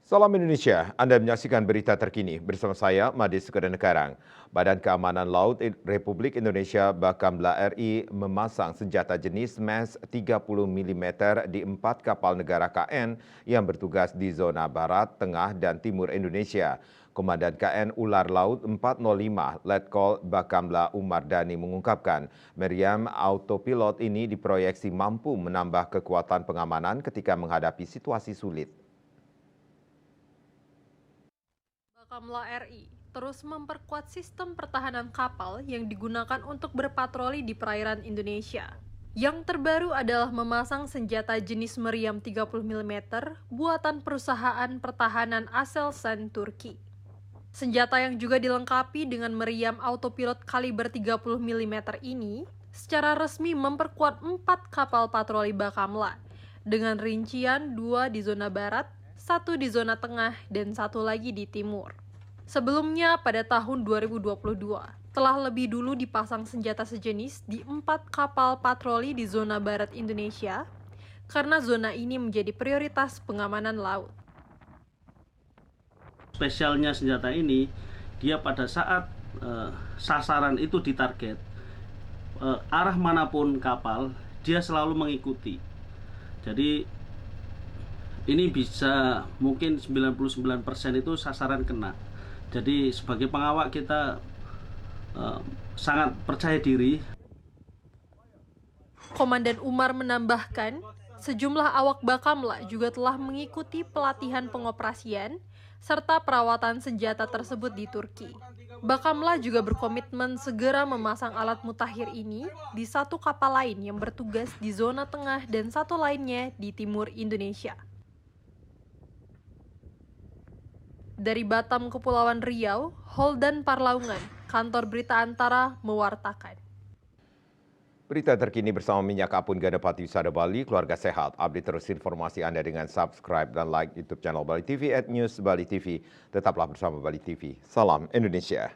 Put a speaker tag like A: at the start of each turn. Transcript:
A: Salam Indonesia, Anda menyaksikan berita terkini bersama saya, Made Sukadenekarang. Badan Keamanan Laut Republik Indonesia Bakamla RI memasang senjata jenis MES 30 mm di 4 kapal negara KN yang bertugas di zona barat, tengah, dan timur Indonesia. Komandan KN Ular Laut 405 Letkol Bakamla Umar Dhani mengungkapkan, meriam autopilot ini diproyeksi mampu menambah kekuatan pengamanan ketika menghadapi situasi sulit.
B: Bakamla RI terus memperkuat sistem pertahanan kapal yang digunakan untuk berpatroli di perairan Indonesia. Yang terbaru adalah memasang senjata jenis meriam 30 mm buatan perusahaan pertahanan Aselsan Turki. Senjata yang juga dilengkapi dengan meriam autopilot kaliber 30 mm ini secara resmi memperkuat 4 kapal patroli Bakamla dengan rincian 2 di zona barat, 1 di zona tengah, dan 1 lagi di timur. Sebelumnya pada tahun 2022, telah lebih dulu dipasang senjata sejenis di 4 kapal patroli di zona barat Indonesia karena zona ini menjadi prioritas pengamanan laut.
C: Spesialnya senjata ini, dia pada saat sasaran itu ditarget, arah manapun kapal, dia selalu mengikuti. Jadi ini bisa mungkin 99% itu sasaran kena. Jadi sebagai pengawak kita sangat percaya diri.
B: Komandan Umar menambahkan, sejumlah awak Bakamla juga telah mengikuti pelatihan pengoperasian serta perawatan senjata tersebut di Turki. Bakamla juga berkomitmen segera memasang alat mutakhir ini di 1 kapal lain yang bertugas di zona tengah dan 1 lainnya di timur Indonesia. Dari Batam, Kepulauan Riau, Holdan Parlaungan, Kantor Berita Antara mewartakan.
A: Berita terkini bersama Minyak Apun Gada Pariwisata Bali, keluarga sehat. Update terus informasi Anda dengan subscribe dan like YouTube channel Bali TV @News Bali TV. Tetaplah bersama Bali TV. Salam Indonesia.